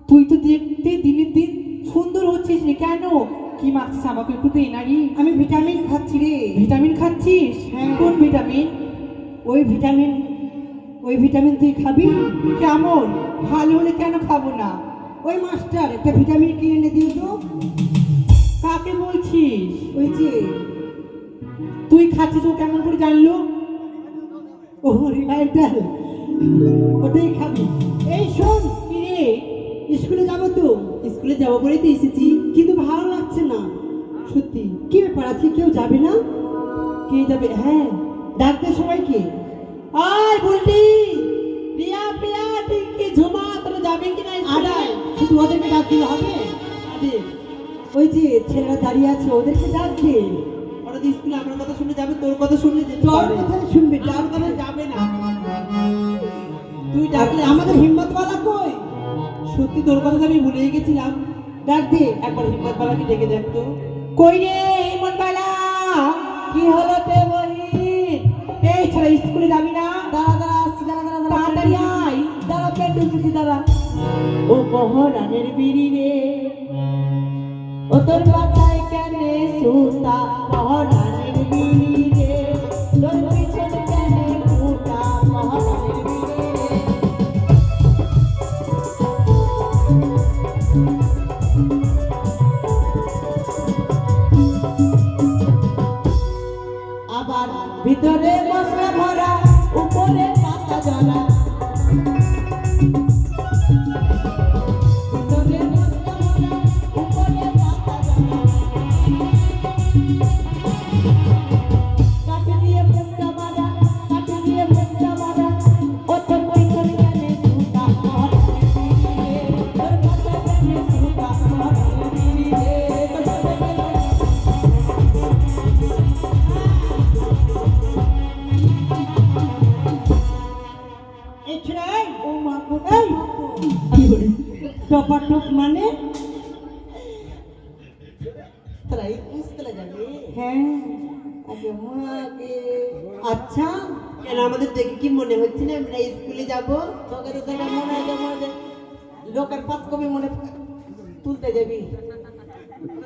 তুই তো দেখতে দিনের দিন সুন্দর হচ্ছিস রে, কেন? কি মাখছিস আমাকে একটু দে না রে। আমি ভিটামিন খাচ্ছি রে। ভিটামিন খাচ্ছিস? হ্যাঁ। কোন ভিটামিন? ওই ভিটামিন তুই খাবি? কেমন? ভালো হলে কেন খাবো না? ওই মাস্টার একটা ভিটামিন কিনে এনে দিও তো। কাকে বলছিস? ওই যে তুই খাচ্ছিস, ও কেমন করে জানলো? ও রিফাইন্ড ডাল, ওটাই খাবি। এই শোন, কি রে? স্কুলে যাবো তো। স্কুলে যাবো বলেই তো এসেছি। কিন্তু ভালো লাগছে না। সত্যি? কি ব্যাপার, আজকে কেউ যাবে না? কে যাবে? হ্যাঁ, ডাকতে সবাইকে। আয় বললি প্রিয়া প্রিয়া টিঙ্কি ঝুমা, তোরা যাবে কিনা স্কুলে? আরে শুধু ওদেরকে ডাক দিলে হবে? আরে ওই যে ছেলেরা দাঁড়িয়ে আছে ওদেরকে ডাক দে। ওরা তো স্কুলে আমার কথা শুনে যাবে, তোর কথা শুনলে যেতে তোর পারবে। কথা শুনবে, আমার ডাক কথা দে। যাবে না। তুই ডাকলে আমাদের হিম্মতওয়ালা কই? সত্যি তোর কথা তো আমি ভুলেই গেছিলাম। ডাক দে। একবার হিম্মতবালাকে ডেকে দেখতো। কই রে হিম্মতবালা? কি হলো তে বহিন? এই ছেলে স্কুলে যাবি না? দাঁড়া দাঁড়া আসছি, দাঁড়া দাঁড়া দাঁড়া, তাড়াতাড়ি আয়। দাঁড়া পেন্ডু চুকি দাঁড়া। ও বহরানের বিড়ি রে, ও তোর মাথায় কেনে সুতা? বহরানের বিড়ি রে, তোর পিছনে কেনে ফুটা? বহরানের বিড়ি রে। আবার ভিতরে মশলা ভরা, উপরে পাতা জ্বলা। ভিতরে মশলা ভরা, উপরে পাতা জ্বলা। কাঠি দিয়ে মুখটা মারা, কাঠি দিয়ে মুখটা মারা। ও তোর পিছনে কেনে সুতা? বহরানের বিড়ি রে, তোর মাথায় কেনে সুতা? বহরানের বিড়ি রে, তোর মাথায় কেনে। এই ছেলে, ও মা গো, এই কি করে টপাটপ মানে? তোরা এই স্কুলে যাবে? হ্যাঁ, আগে মাকে। আচ্ছা, কেন আমাদের দেখে কি মনে হচ্ছে না আমরা স্কুলে যাব? তোকে তো দেখে মনে হয় যে লোকের পাত কবি মনে তুলতে যাবি।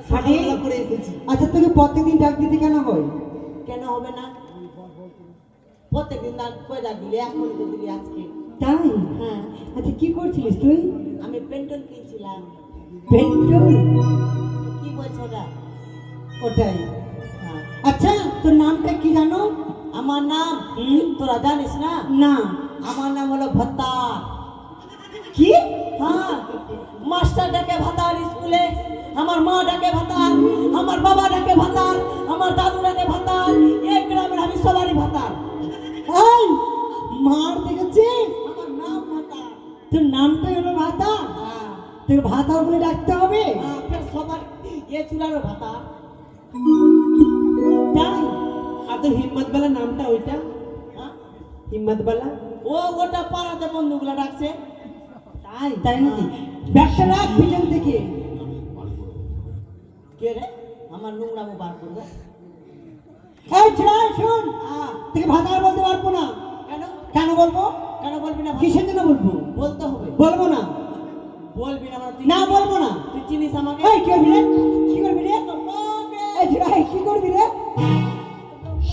শাড়ি পরে এসেছি। আচ্ছা তোকে প্রত্যেকদিন ডাক দিতে কেন হয়? কেন হবে না? প্রত্যেকদিন ডাক করে ডাক দিলি, এখন তো দিলি আজকে। তাই? হ্যাঁ, আচ্ছা কি করছিলিস তুই? আমি পেন্টল কিনছিলাম। পেন্টল? কি বলছো ওটা? ওটাই। হ্যাঁ, আচ্ছা তোর নামটা কি জানো? আমার নাম তোরা জানিস না? না। আমার নাম হলো ভাতার। কি? হ্যাঁ, মাস্টার ডাকে ভাতার স্কুলে, আমার মা ডাকে ভাতার, আমার বাবা ডাকে ভাতার, আমার দাদু ডাকে ভাতার, এই গ্রামের আমি সবারই ভাতার। এই মার দেখেছি? আমার নাম ভাতার। তোর নামটাই হলো ভাতা? হ্যাঁ, তোর ভাতা বলে ডাকতে হবে? ফের সবার এ চুলারও ভাতার। তাই? আর তোর হিম্মতবালা নামটা ওইটা? হ্যাঁ, হিম্মতবালা? ওটা পাড়াতে বন্ধুগুলা ডাকছে। তাই? তাই নাকি? ব্যাগটা রাখ পিছন থেকে। কে রে? আমার নোংরামো বার করবে। এই ছেড়ে শোন, হ্যাঁ, তোকে ভাতার বলতে পারবো না। কেন? কেন বলবো? কেন বলবি না? কিসের জন্য বলবো? বলতে হবে। বলবো না। বলবি না মানে? না বলবো না। তুই চিনিস আমাকে? এই কি করবি রে? কি করবি রে? এই ছেড়ে কি করবি রে?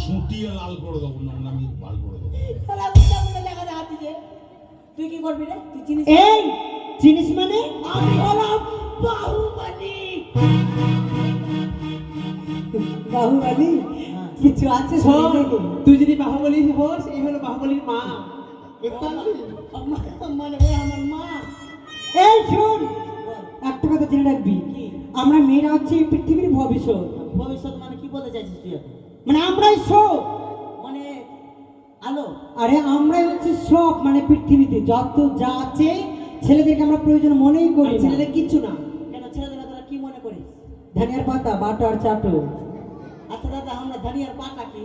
সুটিয়ে লাল করে দেবো, না আমি লাল করে দেবো। শালা উল্টা উল্টা জায়গায় হাত দিছে। তুই কি করবি রে? তুই চিনিস? এই চিনিস মানে? আমি হলাম বাহুবলী। বাহুবলী? হ্যাঁ। কিছু আছে শোন, শোন। তুই যদি বাহুবলী হোস, এই হলো বাহুবলীর মা। বুঝতে পারলি? মানে ওই আমার মা। এই শোন, বল, একটা কথা জেনে রাখবি, কি? আমরা মেয়েরা হচ্ছে এই পৃথিবীর ভবিষ্যৎ। ভবিষ্যৎ মানে কি বলতে চাইছিস তুই এখন? মানে আমরাই সব। মানে আলো? আরে আমরাই হচ্ছে সব, মানে পৃথিবীতে যত যা আছে ছেলেদেরকে আমরা প্রয়োজন মনেই করি আর না। ছেলেদের কিচ্ছু না। কেন ছেলেদের তোরা কি মনে করিস? ধনিয়ার পাতা বাটো আর চাটো। আচ্ছা দাদা, আমরা ধনিয়ার পাতা কি?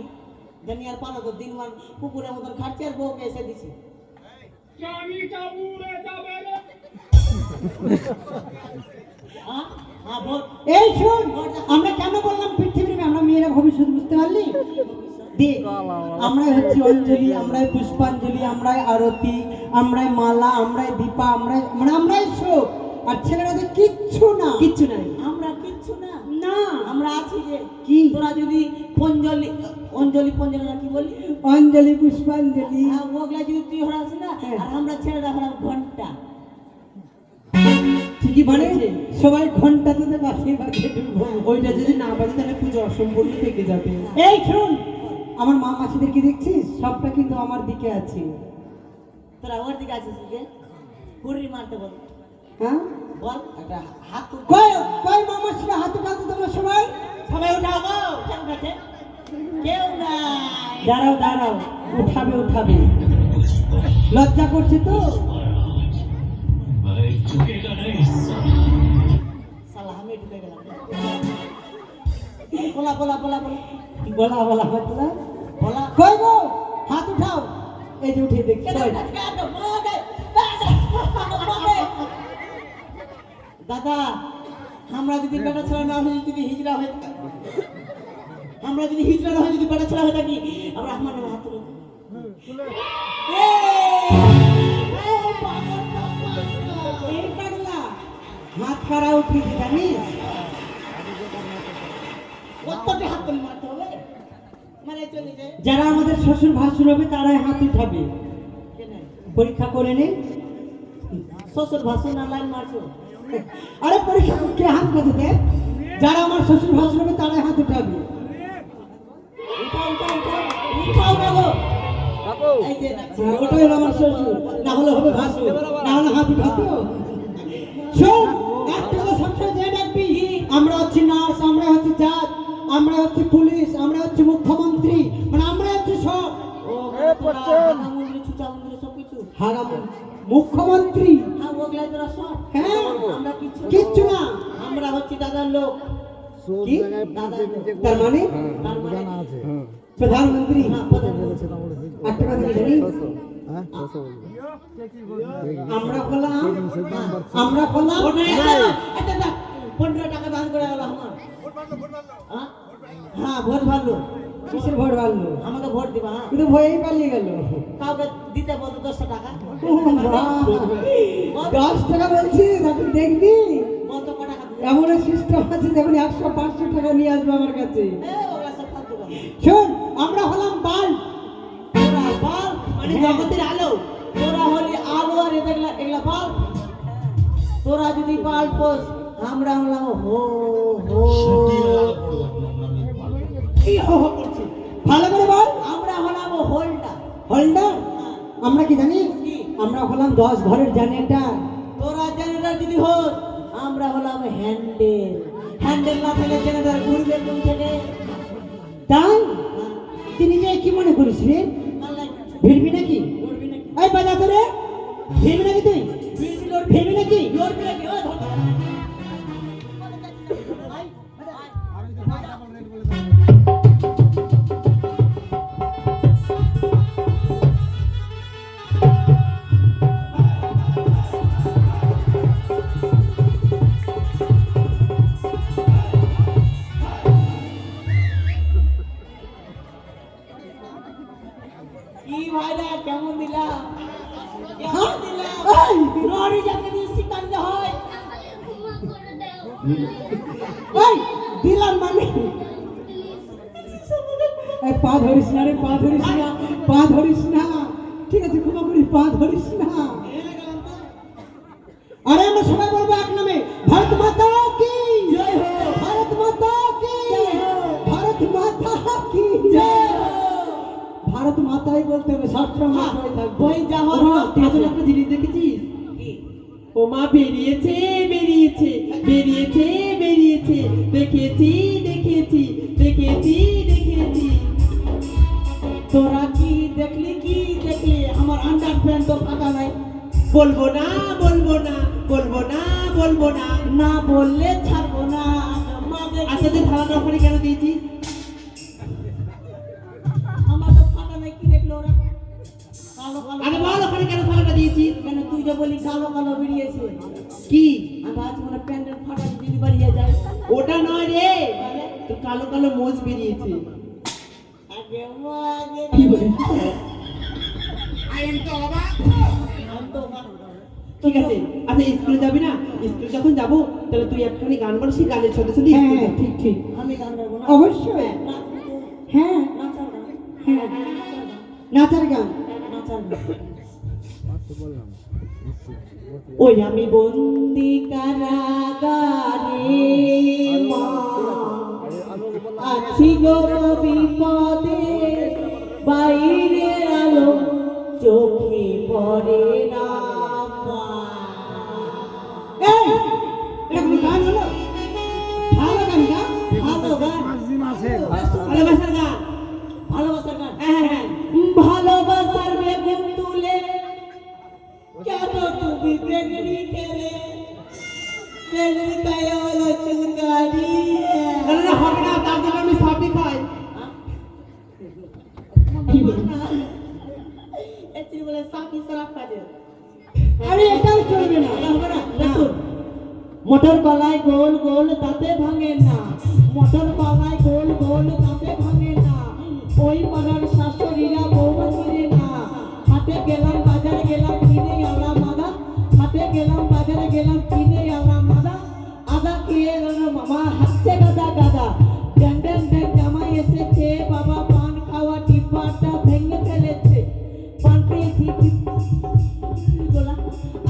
ধনিয়ার পাতা তো দিনমান কুকুরের মতন খাচ্ছি আর বউকে এসে দিছি। হ্যাঁ? হ্যাঁ, বল। এই শোন, আমরা কেন বললাম পৃথিবীর মেয়ে? আমরা মেয়েরা ভবিষ্যৎ, বুঝতে পারলি? দেখ, আমরাই হচ্ছে অঞ্জলি, আমরাই পুষ্পাঞ্জলি, আমরাই আরতি, আমরাই মালা, আমরাই দীপা, আমরাই মানে আমরাই সব। আর ছেলেরা তো কিচ্ছু না। কিচ্ছু নাই। আমরা কিচ্ছু না। না। আমরা আছি যে কি? তোরা যদি অঞ্জলি না কি বলি, অঞ্জলি পুষ্পাঞ্জলি। ওগুলা যদি তুই হরাস না, হ্যাঁ। আর আমরা ছেলেরা হরাম ঘন্টা। ঠিকই বলেছে, সবাই ঘন্টাতে বাঁচিয়ে বাঁচিয়ে ঢুকবো। ওইটা যদি না বাজে তাহলে পুজো অসম্পূর্ণ থেকে যাবে। এই শোন, আমার মা মাসিদেরকে দেখছিস? সবটা কিন্তু আমার দিকে আছে। তোরা ওর দিকে আছিস যে হুড়ি মারতে বল। হ্যাঁ? বল একটা হাত তুল। কই কই মা মাসিরা হাত উঠাতে তোমরা সবাই? সবাই উঠাও গো। কেউ উঠাচ্ছে? কেউ নাই। দাঁড়াও দাঁড়াও, উঠাবে উঠাবে। লজ্জা করছে তো? শালা আমি ঢুকে গেলাম। বলা বলা বলা বলা বলা বলা বলা বলা। কই গো, হাত উঠাও। এই যে উঠিয়ে দেখছি। দাদা, আমরা যদি বেটা ছেলে না হয়ে যদি হিজড়া হয়ে আমরা যদি হিজড়া না হয়ে যদি বেটা ছেলে হয়ে থাকি, আমরা আমার নামে হাত তুলো। এই পাগলা, হাত কারা উঠিয়েছে জানিস? কতটি হাত তুলে মারতে হবে? মানে চলে যায় যারা আমাদের শ্বশুর ভাসুর হবে তারাই হাত উঠাবে। কেনে? পরীক্ষা করে নে। শ্বশুর ভাসুর না লাইন মারছো? আরে পরীক্ষা কে হাত কাঁদে দেখ? যারা আমার শ্বশুর ভাসুর হবে তারাই হাত উঠাবে। উঠাও উঠাও উঠাও উঠাও না গো। এই যে দেখছি। ওটাই হলো আমার শ্বশুর, না হলে হবে ভাসুর, না হলে হাত উঠাতো। শোন, একটা কথা সবসময় জেনে রাখবি, আমরা হচ্ছে নার্স, আমরা হচ্ছে জাজ, আমরা হচ্ছে পুলিশ, আমরা হচ্ছে মুখ্যমন্ত্রী, মানে আমরা হচ্ছে সব। ও হাগা মুন্দ্রি ছুচা মুন্দ্রি সব কিছু। হারাম মুখ্যমন্ত্রী। হ্যাঁ, ওগুলাই তোরা সব। হ্যাঁ, আমরা কিচ্ছু না। কিচ্ছু না। আমরা হচ্ছি দাদার লোক। কি? দাদার লোক। তার মানে তার মানে প্রধানমন্ত্রী। হ্যাঁ, প্রধানমন্ত্রী। একটা কথা কি জানি? আমরা হলাম, আমরা হলাম 15 টাকা দান করে গেল আমার। হ্যাঁ? হ্যাঁ, ভোট ভালো। কিসের ভোট বাড়লো? আমাকে ভোট দিবা। হ্যাঁ, কিন্তু ভয়েই পালিয়ে গেল। কাউকে দিতে বলতো 10 টাকা। ও বাবা, 10 টাকা বলছি, তাকে দেখবি? বলতো ক টাকা এমন সিস্টেম আছে দেখুন 100-500 টাকা নিয়ে আসবে আমার কাছে। ওগুলা সব ফালতু কথা। শোন, আমরা হলাম বাল। তোরা বাল মানে হ্যাঁ। জগতের আলো। তোরা হলি আলো আর এগুলা এগুলা বাল। তোরা যদি বাল পোস আমরা হলাম হো হো। শুটিয়ে লাল করে দেবো নোংরামি পাল্টে। কি হো হো করছে? ভালো করে বল। আমরা হলাম হোল্ডার। হোল্ডার? আমরা কি জানি? কি? আমরা হলাম 10 ঘরের জেনারেটর। তোরা জেনারেটর যদি হোস আমরা হলাম হ্যান্ডেল। হ্যান্ডেল না থাকলে জেনারেটর ঘুরবে কোন থেকে? তাই তুই নিজে কি মনে করিস রে? ভিড়বি নাকি? ঘুরবি নাকি? এই বাজা তোরে ভিড়বি নাকি তুই? ভিড়বি লড়বি ভিড়বি নাকি? লড়বি নাকি? ওই ধর। কি ভাইরা কেমন দিলা? কেমন দিলা? এই! লরি যাকে দিয়ে শিকান্দ হয়। এই দিলাম মানে এই পা ধরিস না রে, পা ধরিস না, পা ধরিস না। ঠিক আছে, ক্ষমা করিস, পা ধরিস না। আরে আমরা সবাই বলবো এক নামে, ভারত মাতা কি জয় হো। ভারত মাতা কি জয় হো। ভারত মাতা কি জয় হো। ভারত মাতাই বলতে হবে, সবসময় মাতাই থাকবে। বই যা হওয়ার ওমা, হলো। তুই আসলে একটা জিনিস দেখেছিস? কি? ও মা, বেরিয়েছে বেরিয়েছে বেরিয়েছে বেরিয়েছে, দেখেছি দেখেছি দেখেছি দেখেছি। তোরা কি দেখলি কি দেখলি? আমার আন্ডার প্যান্ট তো ফাটা নাই। বলবো না বলবো না বলবো না বলবো না। না বললে ছাড়বো না। মাদের আচ্ছা, তুই থালাটা ওখানে কেন দিয়েছিস? আমার তো ফাটা নাই, কি দেখলো ওরা? কালো কালো। আরে বল, ওখানে কেন থালাটা দিয়েছিস? কেন তুই যে বলি কালো কালো বেরিয়েছে? কি? আমি আজ মনে প্যান্টের ফাটা যদি বাড়িয়ে যায়। ওটা নয় রে, তোর কালো কালো মোজ বেরিয়েছে। আগে মা আগে। কি বলে? আমি তো অবাক। ঠিক আছে, আচ্ছা স্কুলে যাবি না? স্কুলে যখন যাবো তাহলে তুই একখানি গান বল, সেই গানের সাথে সাথে হ্যাঁ স্কুলে হ্যাঁ, যাবি। ঠিক ঠিক, আমি গান গাবো না। অবশ্যই। নাচবো তো। হ্যাঁ নাচার গান। হ্যাঁ, নাচার গান। নাচার গান। নাচার গান। ওই আমি বন্দি কারাগারে মা, আছি গো বিপদে, বাইরের আলো চোখে পড়ে না মা। এই এটা কোনো গান হলো? ভালো গান গা। ভালো গান। ভালোবাসার গান। ভালোবাসার গান। হ্যাঁ হ্যাঁ হ্যাঁ। ভালোবাসার বেগুন তুলে কেন তুমি বেগুনি খেলে? বেগুন খায় হলো চুলকানি। না না না, হবে না, তার জন্য আমি সাবি খাই। কি বলে? এটি বলে সাকি সারাপ কাজে। আরে এটাও চলবে না। এটা হবে না। দেখুন, মোটর কলাই গোল গোল তাতে ভাঙে না, মোটর কলাই গোল গোল তাতে ভাঙে না, ওই পাড়ার শাশুড়িরা বৌমা চিনে না। হাটে গেলাম বাজারে গেলাম কিনে আনলাম আদা, হাটে গেলাম বাজারে গেলাম কিনে আনলাম আদা, আদা খেয়ে গেলাম মামা হাঁটছে গাদা গাদা, ড্যাং ড্যাং ড্যাং জামাই এসেছে, বাবা পান খাওয়া টিপাটা ভেঙে ফেলেছে, পান পেয়েছি গোলা,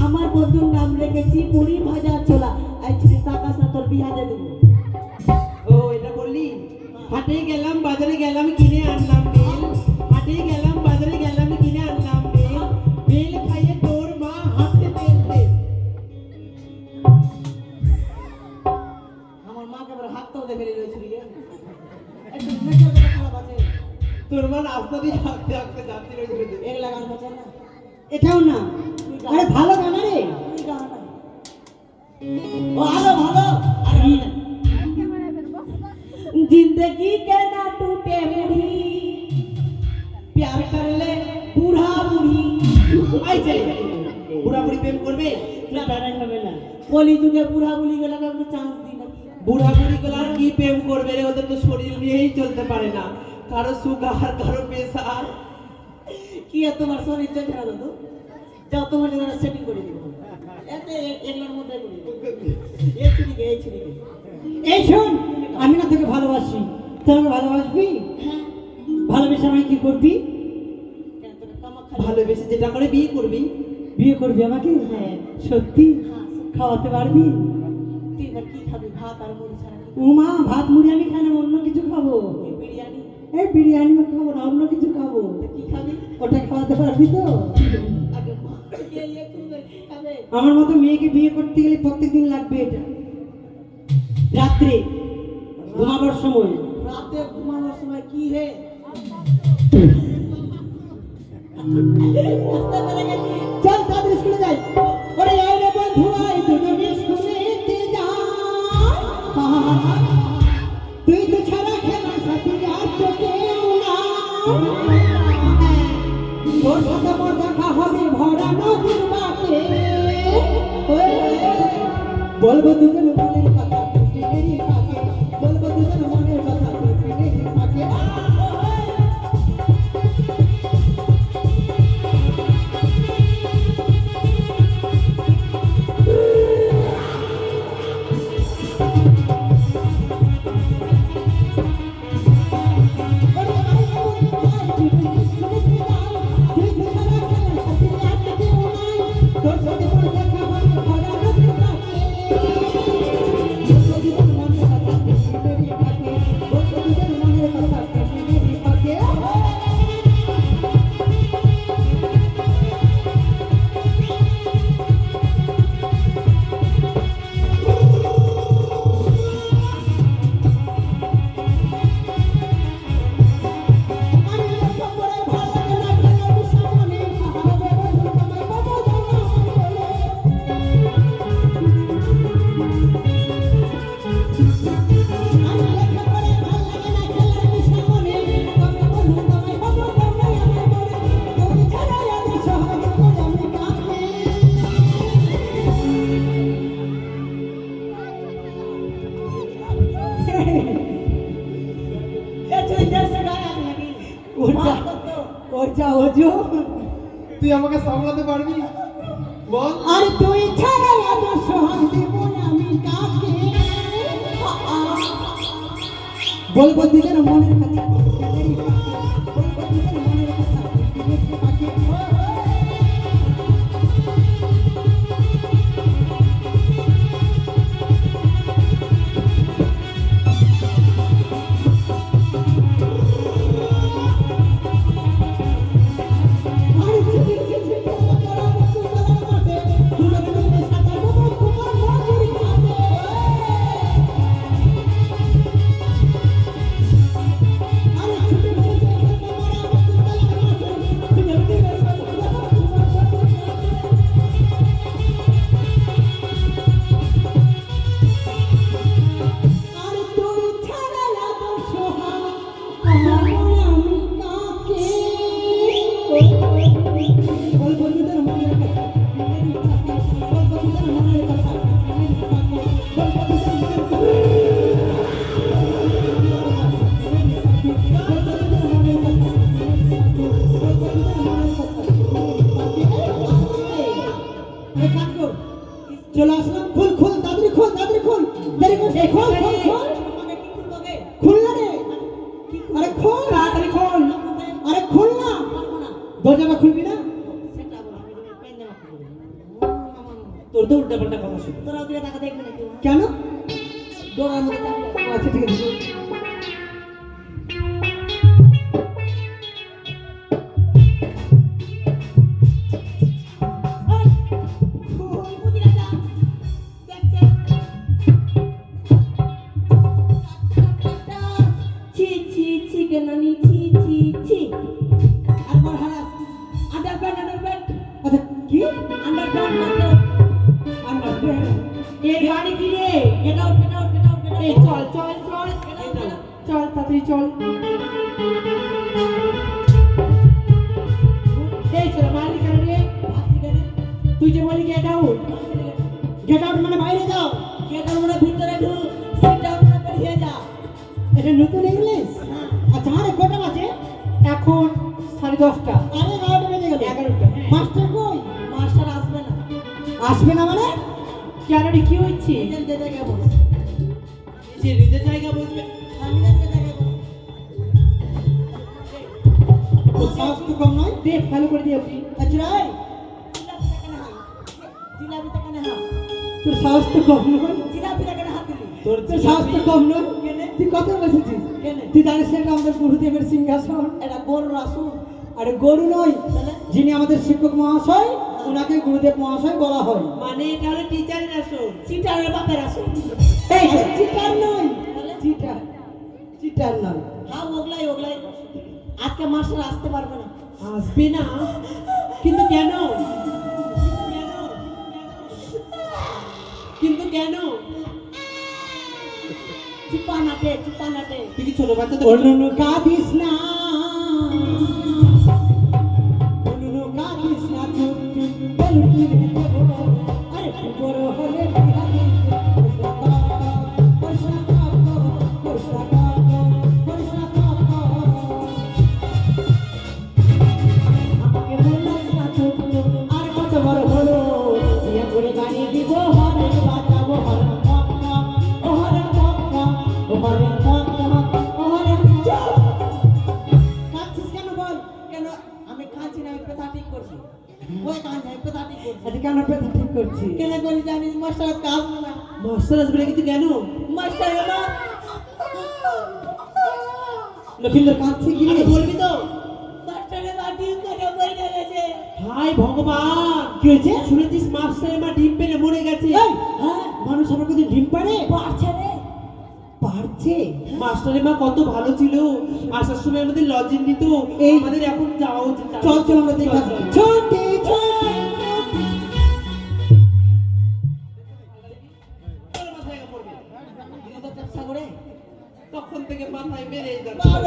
আমার বন্ধুর নাম রেখেছি মুড়ি ভাজা ছোলা। এই ছেলে টাকা না তোর বিহারে দেবো। ও, এটা বললি? হাটে গেলাম বাজারে গেলাম কিনে আনলাম বেল, হাটে গেলাম বাজারে গেলাম কিনে আনলাম বেল, বেল খাইয়ে তোর মা হাঁটতে তেল দে। আমার মাকে আবার হাতটাও দেখে রয়েছিল রে। একটু মেটার কথা খারাপ আছে। তোর মা রাস্তা দিয়ে হাঁটতে হাঁটতে যাচ্ছি রয়েছে। এগুলা গান বাজে না। এটাও না। আরে ভালো গান রে। তুই গান না। ও আরো ভালো। আরে जिंदगी के ना टूटे मुड़ी, प्यार कर ले बूढ़ा बूढ़ी। এই ছেলে, বুড়া বুড়ি প্রেম করবে? না দাঁড়াই হবে না। কলি যুগে বুড়া বুড়ি গুলাকে একটু চান্স দিই না। বুড়া বুড়ি গুলো আর কি প্রেম করবে রে? ওদের তো শরীর নিয়েই চলতে পারে না, কারো সুগার কারো প্রেসার। কি আর তোমার শরীর চলছে না দাদু? যাও তোমার জন্য সেটিং করে দিব। এতে এগুলোর মধ্যে করি এই ছুরিকে এই শোন, আমি না তোকে ভালোবাসি, তুই আমাকে ভালোবাসবি? হ্যাঁ ভালোবেসে আমাকে কি করবি? কেন তোকে কামাক ভালোবেসে যেটা করে বিয়ে করবি। বিয়ে করবি আমাকে? হ্যাঁ। সত্যি? হ্যাঁ খাওয়াতে পারবি? তুই এবার কি খাবি ভাত আর মুড়ি ছাড়া কি উমা, ভাত মুড়ি আমি খাই না, অন্য কিছু খাবো। খাবি? বিরিয়ানি এই বিরিয়ানি খাবো না, অন্য কিছু খাবো। তো কি খাবি ওটা খাওয়াতে পারবি তো? আগে কে ইয়ে করবে কি খাবে আমার মতো মেয়েকে বিয়ে করতে গেলে প্রত্যেকদিন লাগবে এটা। রাত্রে ঘুমাবার সময় রাতে ঘুমানোর সময় কি হে বুঝতে পেরে গেছি চল তাড়াতাড়ি স্কুলে যাই। ওরে এই রে বন্ধু, আয় দুজনে স্কুলেতে যাই। তুই তো ছাড়া খেলার সাথী আর তো কেউ নাই। তোর সাথে মোর দেখা হবে ভরা নদীর বাটে। বলবো দুজন মনের কথা পিঠেরই পাকে, বলবো দুজন মনের কথা পিঠেরই পাকে। ওর যা ওজো, তুই আমাকে সামলাতে পারবি? বল। আর তুই ছাড়া আমার সোহাগ দেব আমি কাকে? বলবো দুজন মনের কথা পিঠেরই পাকে, বলবো দুজন মনের কথা পিঠেরই পাকে। চলে আসলাম। খুল খুল দাদরি, খুল দাদরি, খুল দেরি করছে। খুল খুল খুল, আমাকে কি করবে খুল না রে। আরে খোল তাড়াতাড়ি খোল। আরে খোল না, পারবো না দরজাটা খুলবি না? সেটা বল আমি তুমি পেন দেওয়া করব তোর তো উল্টা পাল্টা কথা শুনে। তোরা ওদিকে টাকা দেখবে না কেউ কেন? ডোরার মধ্যে চাবি আছে। আচ্ছা ঠিক আছে। আচ্ছা কি? এই গাড়ি কি রে? এই চল চল চল চল তাড়াতাড়ি চল। এই চল মালিক রে, তুই যে বলি গেট আউট। গেট আউট মানে বাইরে যাও। এটা নতুন ইংলিশ? আচ্ছা আরে কটা বাজে? এখন 10:30। আরে 11টা বেজে গেল। 11টা। মাস্টার কই? মাস্টার আসবে না আসবে না মানে কেন রে কি হচ্ছে? নিজের যে জায়গায় বস। যে নিজের জায়গা বসবে। আমি নিজের যে জায়গায় বস। তোর সাহস তো কম নয়। দে ভালো করে দিয়ে আপনি। আচ্ছা রাই, জিলাপিটা কেন হাত? তোর সাহস তো কম নয়। জিলাপিটা কেন হাত দিলি? তোর তোর সাহস তো কম নয়। কেনে? তুই কত বসেছিস? কেনে? তুই জানিস সেটা আমাদের গুরুদেবের সিংহাসন। এটা গরুর আসুন। আরে গরু নয়, তাহলে? যিনি আমাদের শিক্ষক মহাশয় ওনাকে গুরুদেব মহাশয় বলা হয়। মানে এটা হলো টিচারের আসন। চিটারের বাপের আসুন। এই চিটার নয়, তাহলে? চিটার চিটার নয়। হ্যাঁ ওগলাই ওগলাই। আজকে মাস্টার আসতে পারবে না। আসবে না? কিন্তু কেন? কিন্তু কেন? চুপা নাটে চুপা নাটে। তুই কি ছোট বাচ্চা তো? অনুনু কাঁদিস না, অনুনু কাঁদিস না, চুপ চুপ বেলুন দেবো। আরে বড় হলে বিয়া দিবো। পয়সা কাপ, পয়সা কাপ, পয়সা কাপ, আমাকে বলিস না চুপ চুপ। আর কত বড় হলো বিয়া করে গাড়ি দিব, হরে বাজাবো হরে পপ পপ, ও হরে পপ পপ, ও হরে পপ পপ, ও হরে চুপ। কাঁদছিস কেন বল? কেন আমি কাঁদছি না, আমি পেথা ঠিক করছি। ওই কাঁদছে, আমি পেথা ঠিক করছি। আজকে কেন পেতে ঠিক করছি? কেন করি জানিস? মাস্টার কাজ না। মাস্টার আসবে না কিন্তু কেন? মাস্টার এলো। লক্ষিন্দর কাঁদছে কি রে? আরে বলবি তো? মাস্টারের মা ডিম করে মরে গেছে। হাই ভগবান, কি হয়েছে? শুনেছিস মাস্টারের মা ডিম পেড়ে মরে গেছে? এই, হ্যাঁ, মানুষ আবার কদিন ডিম পারে? পারছে রে। পারছে? মাস্টারের মা কত ভালো ছিল, আসার সময় আমাদের লজেন দিত। এই- আমাদের এখন যাওয়া উচিত। চল চল আমরা দেখা চল, চল। ছোটে ছোটে তোর মাথায় একা পড়বে। দিদি তো ব্যবসা করে। তখন থেকে মাথায় মেরে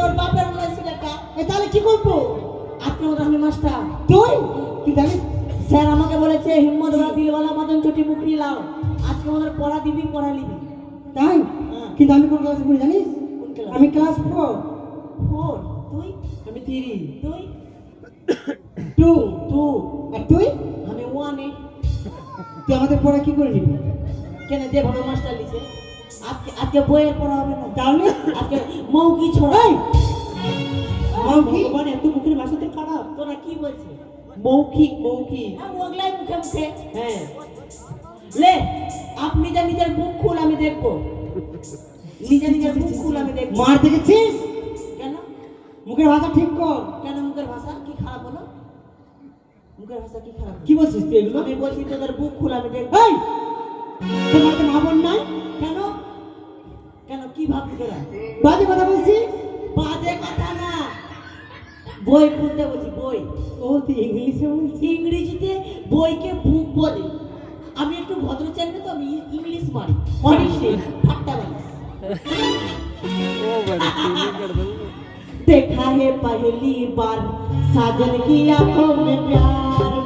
ওর বাপের মনে ছিল একটা। এ তাহলে কি করবো? আজকে মতো আমি মাস্টার। তুই কি জানিস? স্যার আমাকে বলেছে হিম্মতওয়ালা দিলওয়ালা মদন চটি মুখরি লাও। আজকে আমাদের পড়া দিবি পড়া লিবি। তাই? হ্যাঁ। কিন্তু আমি কোন ক্লাসে পড়ি জানিস? কোন ক্লাস? আমি ক্লাস 4, 4 তুই আমি তিরি। তুই 2, 2 আর তুই? আমি 1 এ। তুই আমাদের পড়া কি করে নিবি? কেন যেভাবে মাস্টার লিখে আজকে বইয়ের পড়া হবে না। তাহলে আজকে মৌকি ছড়া। এই, মৌখিক? ভগবান এত মুখের ভাষাতে খারাপ। তোরা কি বলছিস? মৌখিক মৌখিক। ওগলাই মুখে মুখে। হ্যাঁ, লে আপনি যা নিজের বুক খুল আমি দেখবো। নিজে নিজের বুক খুল আমি দেখবো। মার দেখেছিস? কেন মুখের ভাষা ঠিক কর। কেন মুখের ভাষা কি খারাপ হলো? মুখের ভাষা কি খারাপ হলো? কি বলছিস তুই এগুলো? আমি বলছি তোদের বুক খুল আমি দেখবো। এই, তোমার তো মা বোন নাই? কেন কেন কি ভাবছি তোরা? বাজে কথা বলছিস? বাজে কথা না, বই খুলতে বলছি বই। ও তুই ইংলিশে বলছিস? ইংরেজিতে বইকে বুক বলে। আমি একটু ভদ্র চাইলে তো আমি ইংলিশ মারি অনিশ্চয় ঠাট্টা মারি। देखा है पहली बार साजन की आंखों में प्यार।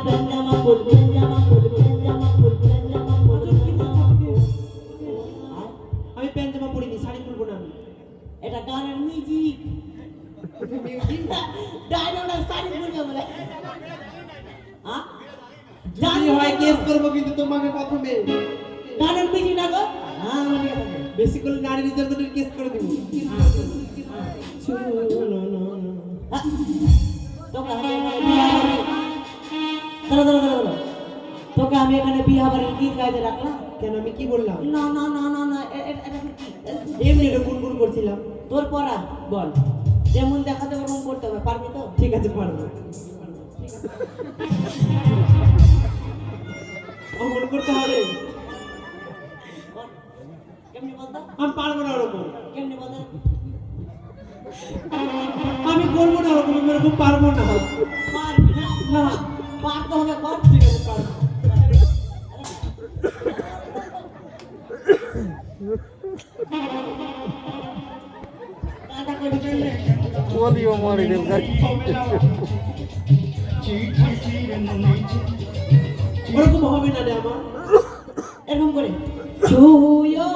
पंजामा फूल पंजामा फूल पंजामा फूल पंजामा फूल। আমি প্যান্ট জামা পরিনি, শাড়ি পরবো না আমি। এটা গানের মিউজিক। ডায়নোডা শাড়ি পরবে বলে। হ্যাঁ যদি হয় কেস করবো কিন্তু তোমাকে প্রথমে। গানের মিউজিক না গো। হ্যাঁ মানে বেশি করে নারী নির্যাতনের কেস করে দিব। তোকে আমি এখানে বিয়া বাড়ি তোকে আমি এখানে বিয়া বাড়ির গীত গাইতে রাখলাম। কেন আমি কি বললাম? না না না না না এটা কি? এমনি এটা গুনগুন করছিলাম। তোর পড়া বল। যেমন দেখাতে ওরকম করতে হবে, পারবি তো? ঠিক আছে, পারবো। অঙ্কন করতে হবে। বল। কেমনি বলতো? আমি পারবো না ওরকম। কেমনি বলতো? আমি করবো না ওরকম, আমি ওরকম পারবো না। পারবি না? না, পারতে হবে কর। ঠিক আছে, পারবো। কাঁটা করে ফেললে। Olha o Mário dele, cara. ওরকম হবে না রে আমার। এরকম করে ছুঁয়ো